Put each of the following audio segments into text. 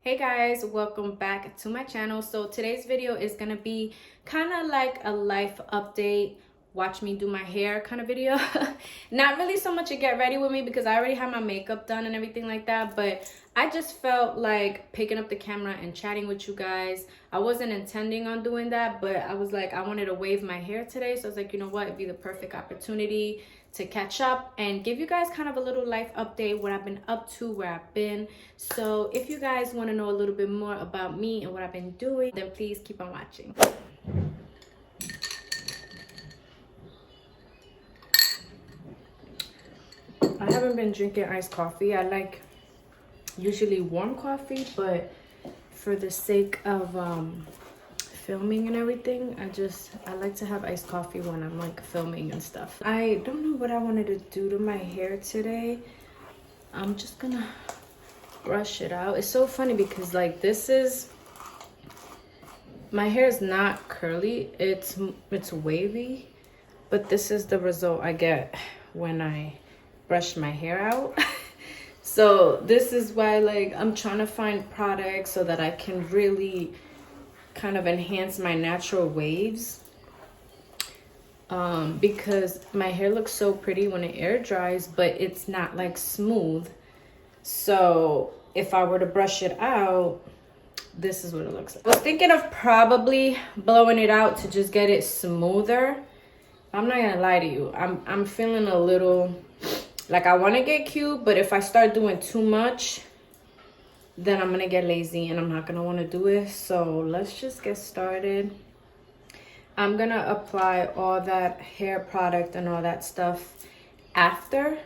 Hey guys, welcome back to my channel. So today's video is gonna be kind of like a life update, watch me do my hair kind of video. Not really so much a get ready with me because I already have my makeup done and everything like that, but I just felt like picking up the camera and chatting with you guys. I wasn't intending on doing that, but I was like, I wanted to wave my hair today, so I was like, you know what, it'd be the perfect opportunity to catch up and give you guys kind of a little life update, what I've been up to, where I've been. So if you guys want to know a little bit more about me and what I've been doing, then please keep on watching. I haven't been drinking iced coffee. I like usually warm coffee, but for the sake of filming and everything, I like to have iced coffee when I'm like filming and stuff. I don't know what I wanted to do to my hair today. I'm just gonna brush it out. It's so funny because like my hair is not curly, it's wavy, but this is the result I get when I brush my hair out. So this is why like I'm trying to find products so that I can really kind of enhance my natural waves, because my hair looks so pretty when it air dries, but it's not like smooth. So if I were to brush it out, this is what it looks like. I was thinking of probably blowing it out to just get it smoother. I'm not gonna lie to you, I'm feeling a little like I want to get cute, but if I start doing too much, then I'm gonna get lazy and I'm not gonna want to do it. So let's just get started. I'm gonna apply all that hair product and all that stuff after,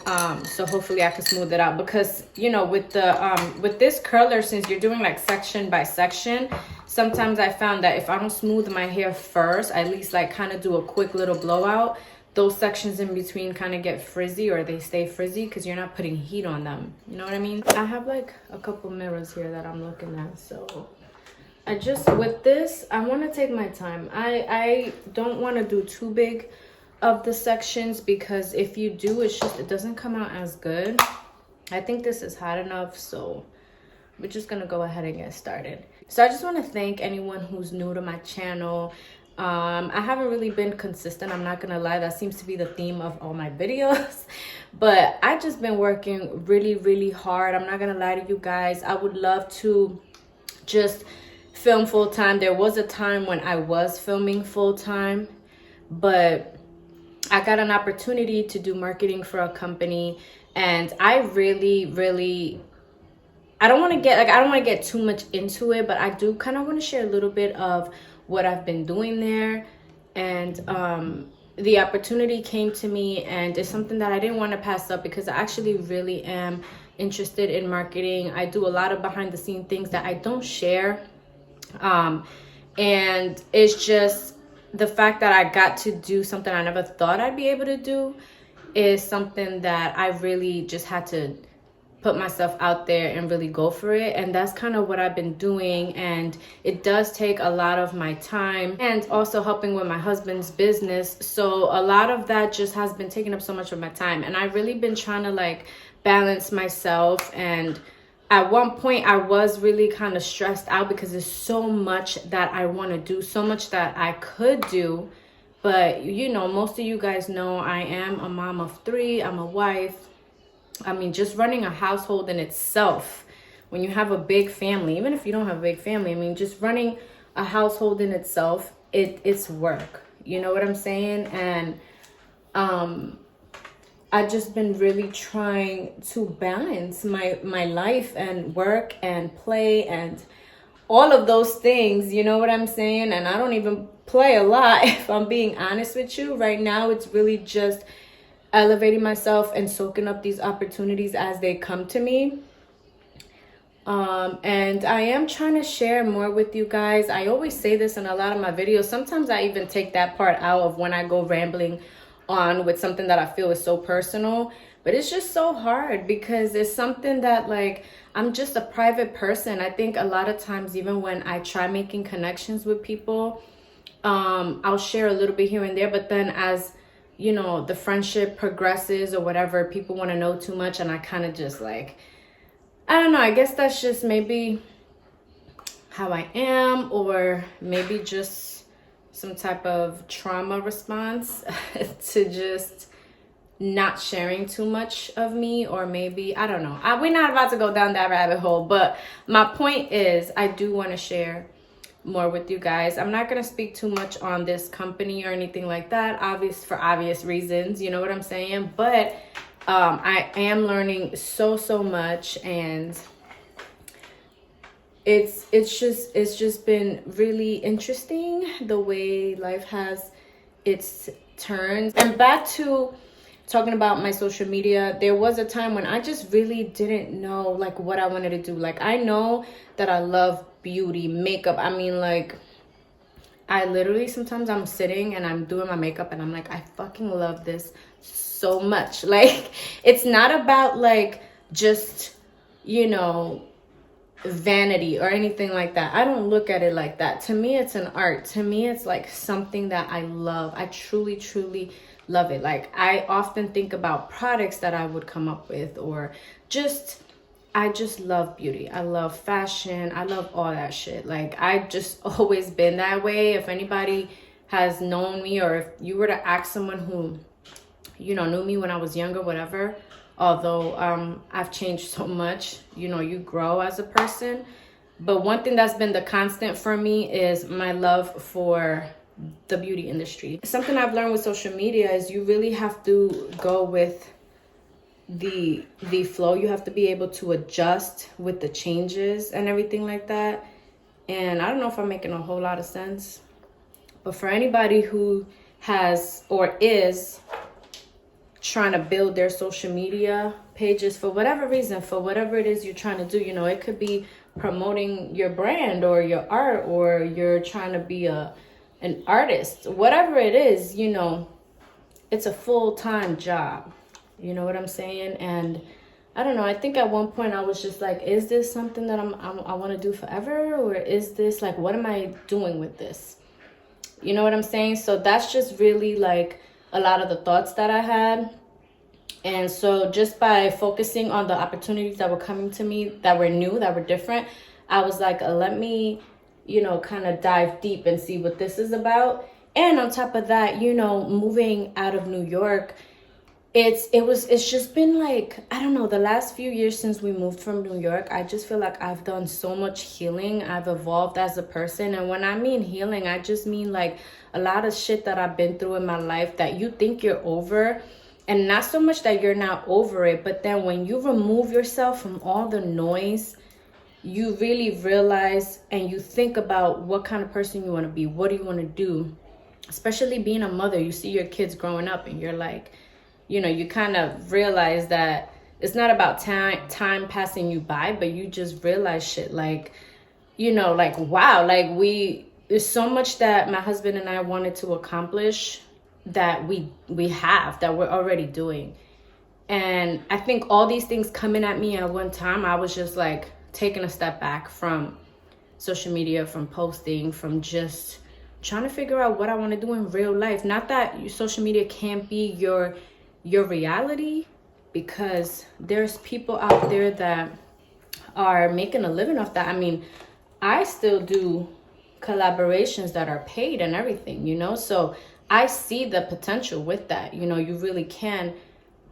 so hopefully I can smooth it out, because you know with the with this curler, since you're doing like section by section, sometimes I found that if I don't smooth my hair first, at least like kind of do a quick little blowout, those sections in between kind of get frizzy, or they stay frizzy because you're not putting heat on them. You know what I mean? I have like a couple mirrors here that I'm looking at. So with this, I want to take my time. I don't want to do too big of the sections, because if you do, it doesn't come out as good. I think this is hot enough, so we're just gonna go ahead and get started. So I just want to thank anyone who's new to my channel. I haven't really been consistent, I'm not gonna lie. That seems to be the theme of all my videos. But I just been working really hard. I'm not gonna lie to you guys. I would love to just film full-time. There was a time when I was filming full-time, but I got an opportunity to do marketing for a company, and I really I don't want to get too much into it, but I do kind of want to share a little bit of what I've been doing there. And the opportunity came to me, and it's something that I didn't want to pass up, because I actually really am interested in marketing. I do a lot of behind the scene things that I don't share, and it's just the fact that I got to do something I never thought I'd be able to do is something that I really just had to put myself out there and really go for it. And that's kind of what I've been doing, and it does take a lot of my time, and also helping with my husband's business. So a lot of that just has been taking up so much of my time, and I've really been trying to like balance myself. And at one point I was really kind of stressed out because there's so much that I want to do, so much that I could do. But you know, most of you guys know I am a mom of 3, I'm a wife. I mean, just running a household in itself, when you have a big family, even if you don't have a big family, I mean, just running a household in itself, it's work. You know what I'm saying? And I've just been really trying to balance my life and work and play and all of those things. You know what I'm saying? And I don't even play a lot, if I'm being honest with you. Right now, it's really just elevating myself and soaking up these opportunities as they come to me. And I am trying to share more with you guys. I always say this in a lot of my videos. Sometimes I even take that part out of when I go rambling on with something that I feel is so personal. But it's just so hard because it's something that like, I'm just a private person. I think a lot of times, even when I try making connections with people, I'll share a little bit here and there, but then as you know, the friendship progresses or whatever, people want to know too much, and I kind of just like I don't know, I guess that's just maybe how I am, or maybe just some type of trauma response to just not sharing too much of me. Or maybe, I don't know. We're not about to go down that rabbit hole, but my point is I do want to share more with you guys. I'm not going to speak too much on this company or anything like that, for obvious reasons, you know what I'm saying? But I am learning so much, and it's just been really interesting the way life has its turns. And back to talking about my social media, there was a time when I just really didn't know like what I wanted to do. Like, I know that I love beauty, makeup. I mean, like, I literally, sometimes I'm sitting and I'm doing my makeup and I'm like, I fucking love this so much. Like, it's not about like just, you know, vanity or anything like that. I don't look at it like that. To me, it's an art. To me, it's like something that I love. I truly love it. Like, I often think about products that I would come up with, or I just love beauty. I love fashion. I love all that shit. Like, I've just always been that way. If anybody has known me, or if you were to ask someone who, you know, knew me when I was younger, whatever, although I've changed so much, you know, you grow as a person. But one thing that's been the constant for me is my love for the beauty industry. Something I've learned with social media is you really have to go with the flow. You have to be able to adjust with the changes and everything like that. And I don't know if I'm making a whole lot of sense, but for anybody who has or is trying to build their social media pages for whatever reason, for whatever it is you're trying to do, you know, it could be promoting your brand or your art, or you're trying to be an artist, whatever it is, you know, it's a full-time job. You know what I'm saying? And I don't know, I think at one point I was just like, is this something that I want to do forever? Or is this like, what am I doing with this? You know what I'm saying? So that's just really like a lot of the thoughts that I had. And so just by focusing on the opportunities that were coming to me, that were new, that were different, I was like, let me, you know, kind of dive deep and see what this is about. And on top of that, you know, moving out of New York, it's just been like, I don't know, the last few years since we moved from New York, I just feel like I've done so much healing. I've evolved as a person. And when I mean healing, I just mean like a lot of shit that I've been through in my life that you think you're over. And not so much that you're not over it, but then when you remove yourself from all the noise, you really realize and you think about what kind of person you want to be. What do you want to do? Especially being a mother, you see your kids growing up and you're like, you know, you kind of realize that it's not about time passing you by, but you just realize shit like, you know, like, wow, like there's so much that my husband and I wanted to accomplish that we have, that we're already doing. And I think all these things coming at me at one time, I was just like taking a step back from social media, from posting, from just trying to figure out what I want to do in real life. Not that social media can't be your reality, because there's people out there that are making a living off that. I mean, I still do collaborations that are paid and everything, you know, so I see the potential with that. You know, you really can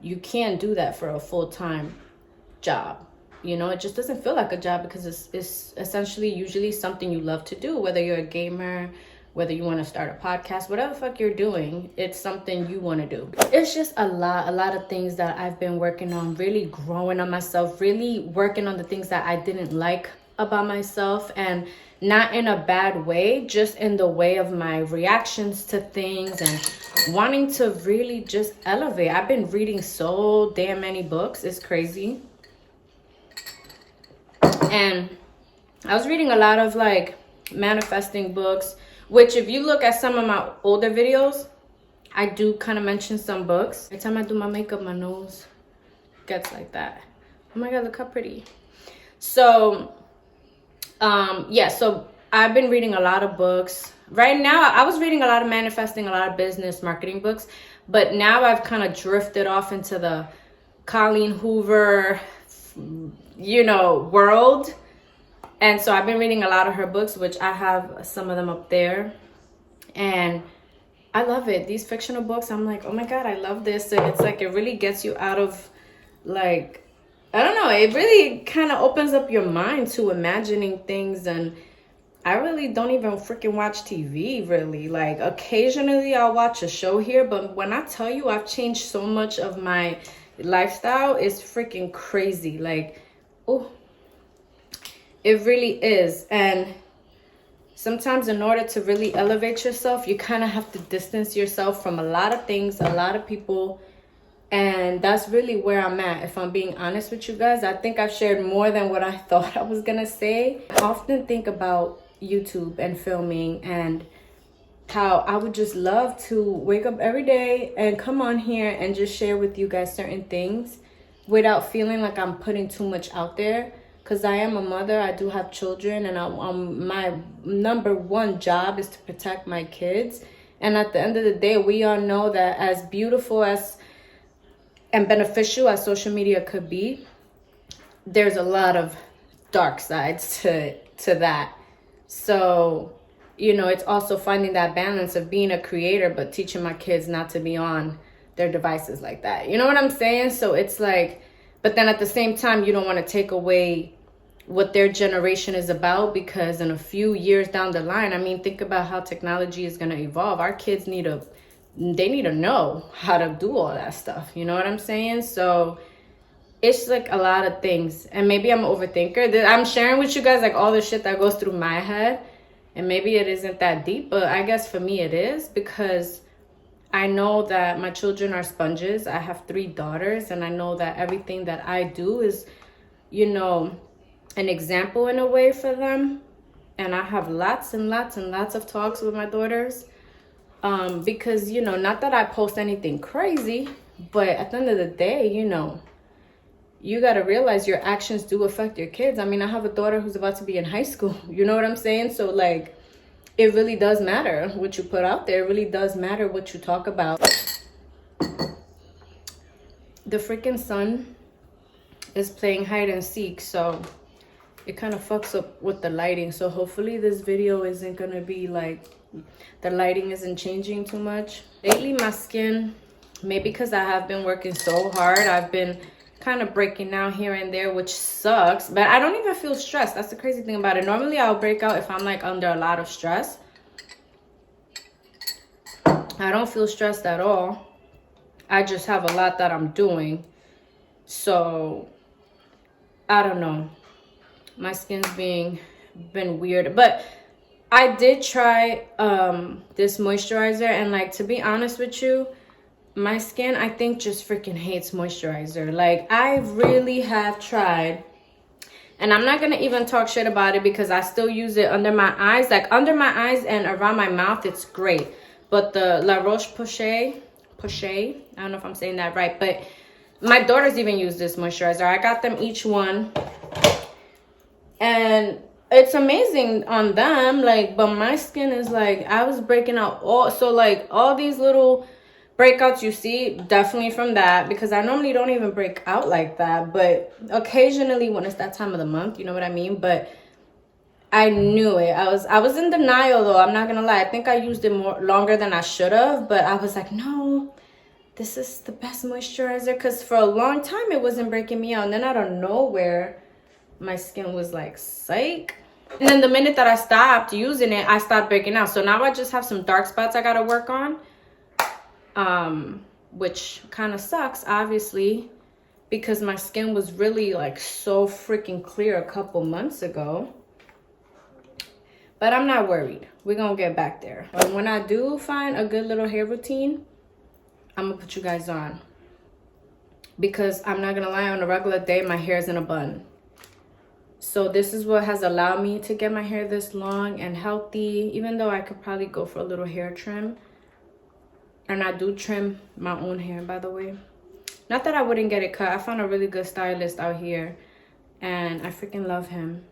do that for a full-time job. You know, it just doesn't feel like a job, because it's essentially usually something you love to do, whether you're a gamer, whether you want to start a podcast, whatever the fuck you're doing, it's something you want to do. It's just a lot of things that I've been working on, really growing on myself, really working on the things that I didn't like about myself, and not in a bad way, just in the way of my reactions to things and wanting to really just elevate. I've been reading so damn many books. It's crazy. And I was reading a lot of like manifesting books, which if you look at some of my older videos, I do kind of mention some books. Every time I do my makeup, my nose gets like that. Oh my God, look how pretty. So, yeah, so I've been reading a lot of books. Right now, I was reading a lot of manifesting, a lot of business marketing books, but now I've kind of drifted off into the Colleen Hoover, you know, world. And so I've been reading a lot of her books, which I have some of them up there. And I love it. These fictional books, I'm like, oh my God, I love this. And it's like, it really gets you out of, like, I don't know, it really kind of opens up your mind to imagining things. And I really don't even freaking watch TV, really. Like, occasionally I'll watch a show here, but when I tell you I've changed so much of my lifestyle, it's freaking crazy. Like, oh, it really is. And sometimes in order to really elevate yourself, you kind of have to distance yourself from a lot of things, a lot of people. And that's really where I'm at, if I'm being honest with you guys. I think I've shared more than what I thought I was gonna say. I often think about YouTube and filming and how I would just love to wake up every day and come on here and just share with you guys certain things without feeling like I'm putting too much out there. Because I am a mother, I do have children, and my number one job is to protect my kids. And at the end of the day, we all know that as beautiful as and beneficial as social media could be, there's a lot of dark sides to that. So, you know, it's also finding that balance of being a creator, but teaching my kids not to be on their devices like that. You know what I'm saying? So it's like, but then at the same time, you don't want to take away what their generation is about, because in a few years down the line, I mean, think about how technology is going to evolve. Our kids need to know how to do all that stuff. You know what I'm saying? So it's like a lot of things. And maybe I'm an overthinker. I'm sharing with you guys like all the shit that goes through my head. And maybe it isn't that deep, but I guess for me it is, because I know that my children are sponges. I have 3 daughters, and I know that everything that I do is, you know, an example in a way for them. And I have lots and lots and lots of talks with my daughters. Because, you know, not that I post anything crazy, but at the end of the day, you know, you got to realize your actions do affect your kids. I mean, I have a daughter who's about to be in high school. You know what I'm saying? So, like, it really does matter what you put out there. It really does matter what you talk about. The freaking sun is playing hide and seek, so it kind of fucks up with the lighting. So hopefully this video isn't going to be like, the lighting isn't changing too much. Lately, my skin, maybe because I have been working so hard, I've been kind of breaking out here and there, which sucks. But I don't even feel stressed. That's the crazy thing about it. Normally, I'll break out if I'm like under a lot of stress. I don't feel stressed at all. I just have a lot that I'm doing. So, I don't know. My skin's been weird. But I did try this moisturizer, and like, to be honest with you, my skin, I think, just freaking hates moisturizer. Like, I really have tried, and I'm not gonna even talk shit about it because I still use it under my eyes. Like, under my eyes and around my mouth, it's great. But the La Roche-Posay, I don't know if I'm saying that right, but my daughters even use this moisturizer. I got them each one, and it's amazing on them. Like, but my skin is like, I was breaking out all these little breakouts you see, definitely from that, because I normally don't even break out like that, but occasionally when it's that time of the month, you know what I mean? But I knew it. I was in denial, though. I'm not gonna lie. I think I used it longer than I should have, but I was like, no, this is the best moisturizer, because for a long time it wasn't breaking me out, and then out of nowhere my skin was like, psych. And then the minute that I stopped using it, I stopped breaking out. So now I just have some dark spots I gotta work on, which kind of sucks, obviously, because my skin was really like so freaking clear a couple months ago. But I'm not worried. We're gonna get back there. And when I do find a good little hair routine, I'm gonna put you guys on, because I'm not gonna lie, on a regular day my hair is in a bun. So this is what has allowed me to get my hair this long and healthy, even though I could probably go for a little hair trim. And I do trim my own hair, by the way. Not that I wouldn't get it cut. I found a really good stylist out here, and I freaking love him.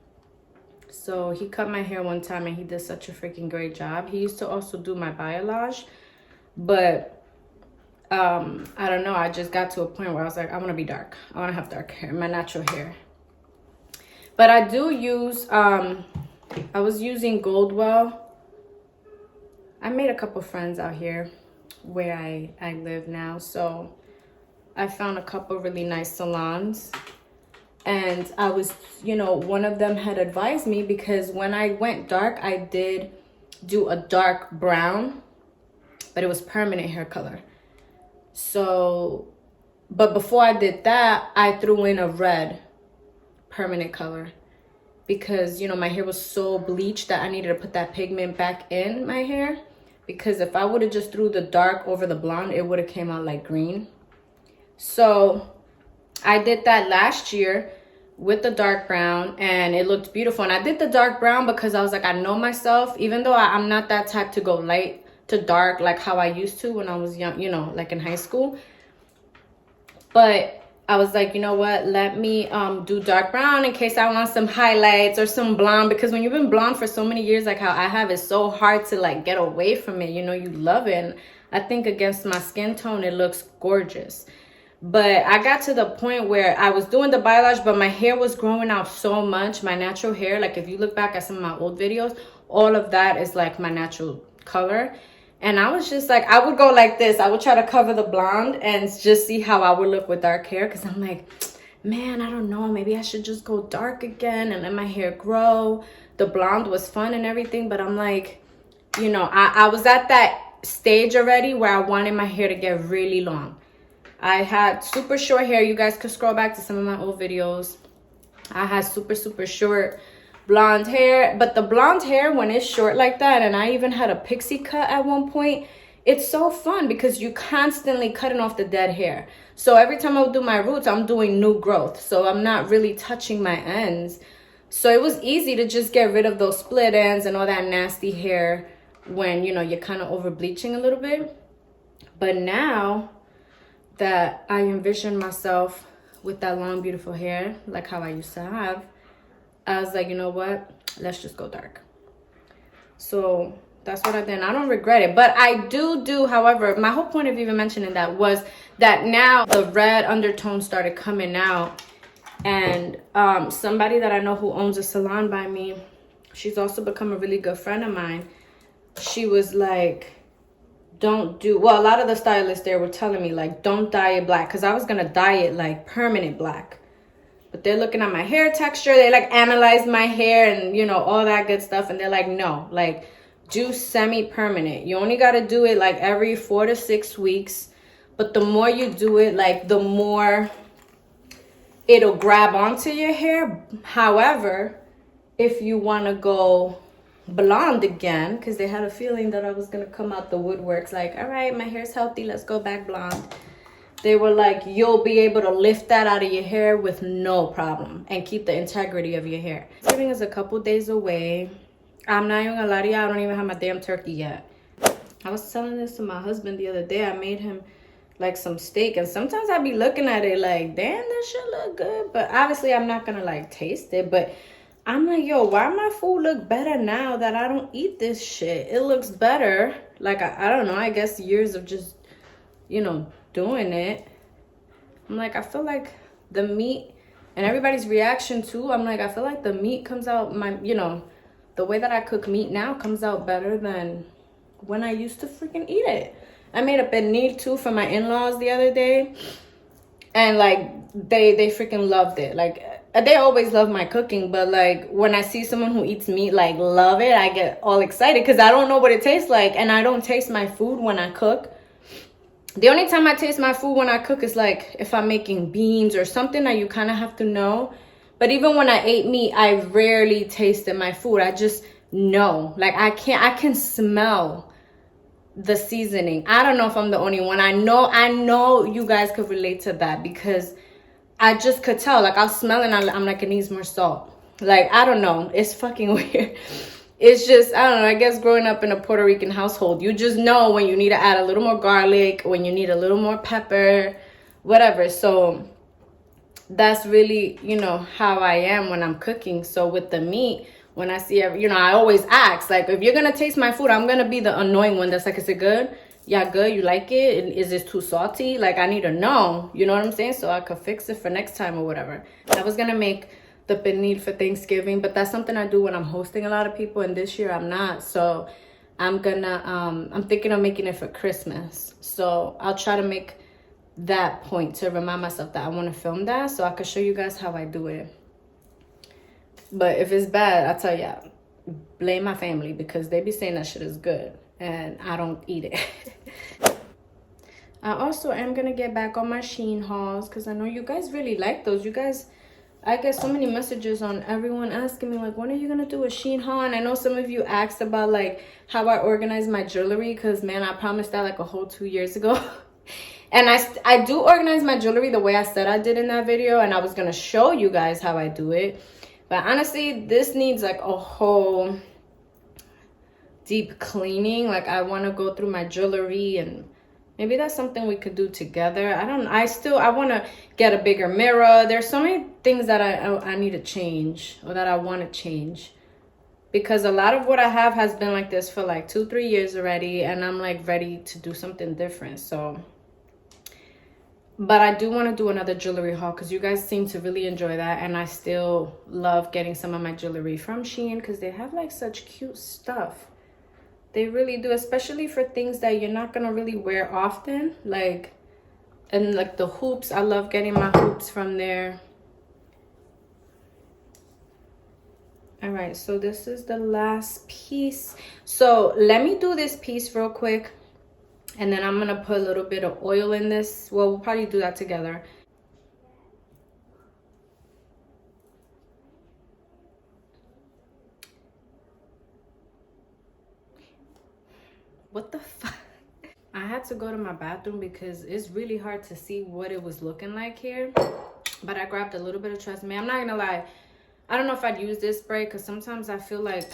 So he cut my hair one time, and he did such a freaking great job. He used to also do my balayage, but I don't know. I just got to a point where I was like, I want to be dark. I want to have dark hair, my natural hair. But I do use, I was using Goldwell. I made a couple friends out here where I live now. So I found a couple really nice salons. And I was, you know, one of them had advised me, because when I went dark, I did do a dark brown, but it was permanent hair color. So, but before I did that, I threw in a red permanent color, because, you know, my hair was so bleached that I needed to put that pigment back in my hair. Because if I would have just threw the dark over the blonde, it would have came out like green. So I did that last year with the dark brown, and it looked beautiful. And I did the dark brown because I was like, I know myself, even though I'm not that type to go light to dark like how I used to when I was young, you know, like in high school. But I was like, you know what, let me do dark brown in case I want some highlights or some blonde, because when you've been blonde for so many years like how I have, it's so hard to like get away from it. You know, you love it. And I think against my skin tone, it looks gorgeous. But I got to the point where I was doing the biolage, but my hair was growing out so much, my natural hair. Like if you look back at some of my old videos, all of that is like my natural color. And I was just like, I would go like this. I would try to cover the blonde and just see how I would look with dark hair. Because I'm like, man, I don't know. Maybe I should just go dark again and let my hair grow. The blonde was fun and everything. But I'm like, you know, I was at that stage already where I wanted my hair to get really long. I had super short hair. You guys could scroll back to some of my old videos. I had super, super short blonde hair, but the blonde hair, when it's short like that, and I even had a pixie cut at one point, it's so fun because you constantly cutting off the dead hair. So every time I would do my roots, I'm doing new growth, so I'm not really touching my ends. So it was easy to just get rid of those split ends and all that nasty hair when, you know, you're kind of over bleaching a little bit. But now that I envision myself with that long beautiful hair like how I used to have, I was like, you know what? Let's just go dark. So that's what I did. I don't regret it. But I do, however, my whole point of even mentioning that was that now the red undertone started coming out. And somebody that I know who owns a salon by me, she's also become a really good friend of mine. She was like, don't do, well, a lot of the stylists there were telling me, like, don't dye it black. Because I was going to dye it, like, permanent black. But they're looking at my hair texture. They like analyzed my hair and, you know, all that good stuff. And they're like, no, like do semi-permanent. You only got to do it like every 4 to 6 weeks. But the more you do it, like the more it'll grab onto your hair. However, if you want to go blonde again, because they had a feeling that I was going to come out the woodworks like, all right, my hair's healthy. Let's go back blonde. They were like, you'll be able to lift that out of your hair with no problem and keep the integrity of your hair. Thanksgiving is a couple days away. I'm not even gonna lie to y'all, I don't even have my damn turkey yet. I was telling this to my husband the other day. I made him like some steak, and sometimes I be looking at it like, damn, that shit look good. But obviously I'm not gonna like taste it. But I'm like, yo, why my food look better now that I don't eat this shit? It looks better. Like, I don't know, I guess years of just, you know, doing it. I'm like, I feel like the meat and everybody's reaction too, I'm like, I feel like the meat comes out, you know, the way that I cook meat now comes out better than when I used to freaking eat it. I made a pernil too for my in-laws the other day, and like they freaking loved it. Like they always love my cooking, but like when I see someone who eats meat like love it, I get all excited because I don't know what it tastes like, and I don't taste my food when I cook. The only time I taste my food when I cook is like if I'm making beans or something that you kind of have to know. But even when I ate meat, I rarely tasted my food. I just know. Like I can smell the seasoning. I don't know if I'm the only one. I know you guys could relate to that because I just could tell. Like I'll smell it and I'm like, it needs more salt. Like, I don't know. It's fucking weird. It's just, I don't know, I guess growing up in a Puerto Rican household, you just know when you need to add a little more garlic, when you need a little more pepper, whatever. So that's really, you know, how I am when I'm cooking. So with the meat, when I see, you know, I always ask, like, if you're going to taste my food, I'm going to be the annoying one that's like, is it good? Yeah, good. You like it? And is this too salty? Like, I need to know, you know what I'm saying? So I could fix it for next time or whatever. I was going to make the pernil for Thanksgiving, but that's something I do when I'm hosting a lot of people, and this year I'm not. So I'm gonna I'm thinking of making it for Christmas. So I'll try to make that point to remind myself that I want to film that so I can show you guys how I do it. But if it's bad, I tell ya, blame my family, because they be saying that shit is good and I don't eat it. I also am gonna get back on my Shein hauls because I know you guys really like those. You guys, I get so many messages on everyone asking me like, when are you gonna do a Shein haul? And I know some of you asked about like how I organize my jewelry, because man, I promised that like a whole 2 years ago. And I do organize my jewelry the way I said I did in that video, and I was gonna show you guys how I do it. But honestly, this needs like a whole deep cleaning. Like I want to go through my jewelry, and maybe that's something we could do together. I want to get a bigger mirror. There's so many things that I need to change, or that I want to change, because a lot of what I have has been like this for like 2-3 years already, and I'm like ready to do something different. So, but I do want to do another jewelry haul because you guys seem to really enjoy that, and I still love getting some of my jewelry from Shein because they have like such cute stuff. They really do, especially for things that you're not gonna really wear often, like, and like the hoops. I love getting my hoops from there. All right, so this is the last piece. So let me do this piece real quick, and then I'm gonna put a little bit of oil in this. Well, we'll probably do that together. What the fuck? I had to go to my bathroom because it's really hard to see what it was looking like here. But I grabbed a little bit of Trust Me. I'm not gonna lie, I don't know if I'd use this spray, because sometimes I feel like,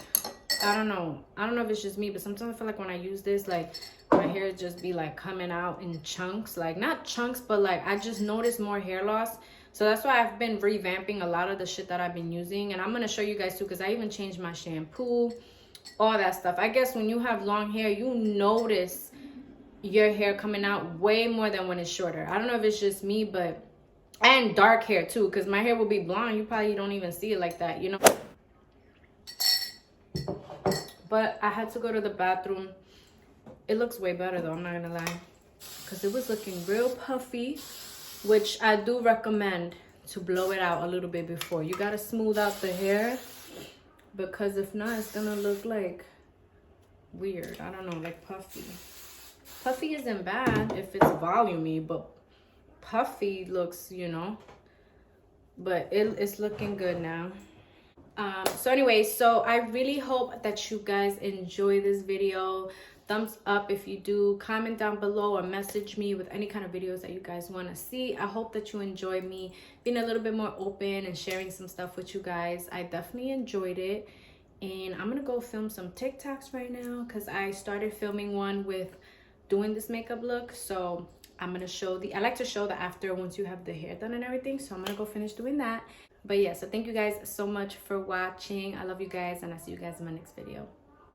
I don't know if it's just me, but sometimes I feel like when I use this, like my hair just be like coming out in chunks. Like not chunks, but like I just noticed more hair loss. So that's why I've been revamping a lot of the shit that I've been using, and I'm gonna show you guys too, because I even changed my shampoo, all that stuff. I guess when you have long hair, you notice your hair coming out way more than when it's shorter. I don't know if it's just me, but, and dark hair too, because my hair will be blonde, you probably don't even see it like that, you know. But I had to go to the bathroom. It looks way better though, I'm not gonna lie, because it was looking real puffy, which I do recommend to blow it out a little bit before. You gotta smooth out the hair, because if not, it's gonna look like weird. I don't know, like puffy. Puffy isn't bad if it's volumey, but puffy looks, you know, but it's looking good now. So anyway, so I really hope that you guys enjoy this video. Thumbs up if you do. Comment down below or message me with any kind of videos that you guys want to see. I hope that you enjoy me being a little bit more open and sharing some stuff with you guys. I definitely enjoyed it, and I'm gonna go film some TikToks right now because I started filming one with doing this makeup look. So I'm gonna show I like to show the after once you have the hair done and everything. So I'm gonna go finish doing that. But yeah, so thank you guys so much for watching. I love you guys, and I'll see you guys in my next video.